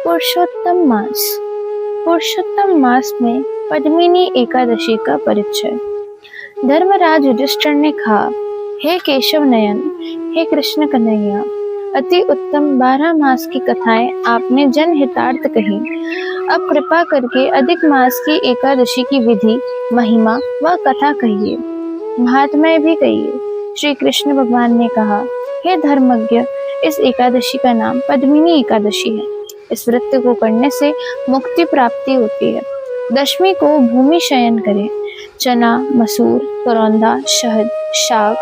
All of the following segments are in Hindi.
पुरुषोत्तम मास। पुरुषोत्तम मास में पद्मिनी एकादशी का परिचय। धर्मराज युधिष्ठिर ने कहा, हे केशव नयन, हे कृष्ण कन्हैया, अति उत्तम 12 मास की कथाएं आपने जनहितार्थ कही। अब कृपा करके अधिक मास की एकादशी की विधि, महिमा व कथा कहिए, महात्म्य भी कहिए। श्री कृष्ण भगवान ने कहा, हे धर्मज्ञ, इस एकादशी का नाम पद्मिनी एकादशी है। इस व्रत को करने से मुक्ति प्राप्ति होती है। दशमी को भूमि शयन करें, चना, मसूर, करौंदा, शहद, शाक,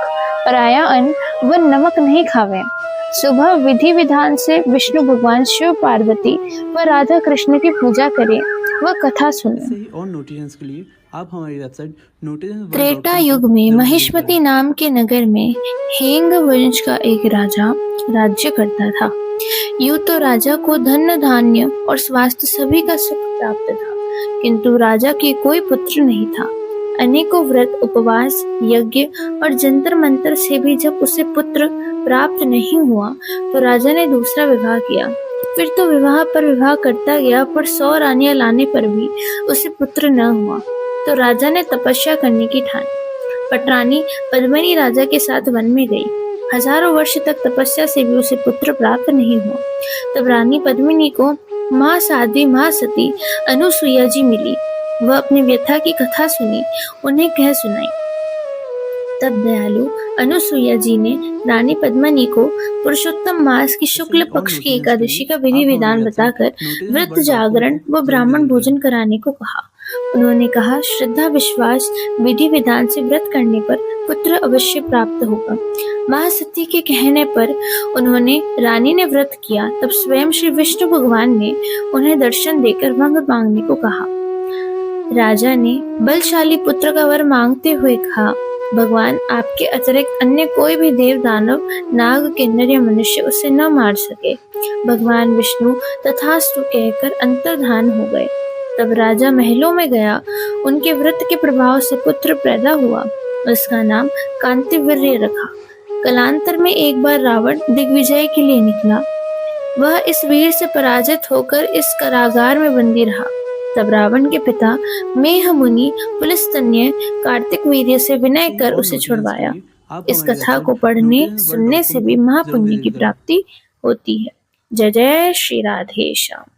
पराया अन्न व नमक नहीं खावें। सुबह विधि विधान से विष्णु भगवान शिव पार्वती व राधा कृष्ण की पूजा करें व कथा सुनें। और नोटिफिकेशंस के लिए आप हमारी वेबसाइट नोटिफिकेशन। त्रेता युग में महिष्मति नाम के नगर में हेंग वंश का एक राजा राज्य करता था। यूं तो राजा को धन धान्य और स्वास्थ्य सभी का सुख प्राप्त था, किंतु राजा की कोई पुत्र नहीं था। अनेकों व्रत, उपवास, यज्ञ और जंतर मंतर से भी जब उसे पुत्र प्राप्त नहीं हुआ तो राजा ने दूसरा विवाह किया। फिर तो विवाह पर विवाह करता गया, पर 100 रानियां लाने पर भी उसे पुत्र न हुआ। तो राजा ने तपस्या करने की ठानी। पटरानी पद्मिनी राजा के साथ वन में गई। हजारों वर्ष तक तपस्या से भी उसे पुत्र प्राप्त नहीं हुआ। तब रानी पद्मिनी को माँ साध्वी, माँ सती, अनुसुईया जी मिली। वह अपनी व्यथा की कथा सुनी, उन्हें कह सुनाई। तब दयालु अनुसुईया जी ने रानी पद्मिनी को पुरुषोत्तम मास की शुक्ल पक्ष की एकादशी का विधि विधान बताकर व्रत जागरण व ब्राह्मण भोजन कराने को कहा। उन्होंने कहा, श्रद्धा विश्वास विधि विधान से व्रत करने पर पुत्र अवश्य प्राप्त होगा। महासती के कहने पर उन्होंने रानी ने व्रत किया। तब स्वयं श्री विष्णु भगवान ने उन्हें दर्शन देकर वर मांगने को कहा। राजा ने बलशाली पुत्र का वर मांगते हुए कहा, भगवान, आपके अतिरिक्त अन्य कोई भी देव, दानव, नाग, किन्नर या मनुष्य उसे न मार सके। भगवान विष्णु तथास्तु कहकर अंतर्धान हो गए। तब राजा महलों में गया। उनके व्रत के प्रभाव से पुत्र पैदा हुआ। उसका नाम कांतिवीर्य रखा। कालांतर में एक बार रावण दिग्विजय के लिए निकला। वह इस वीर से पराजित होकर इस कारागार में बंदी रहा। तब रावण के पिता मेह मुनि पुलस्तन्य कार्तिक वीर्य से विनय कर उसे छुड़वाया। इस कथा को पढ़ने सुनने से भी महापुण्य की प्राप्ति होती है। जय जय श्री राधे श्याम।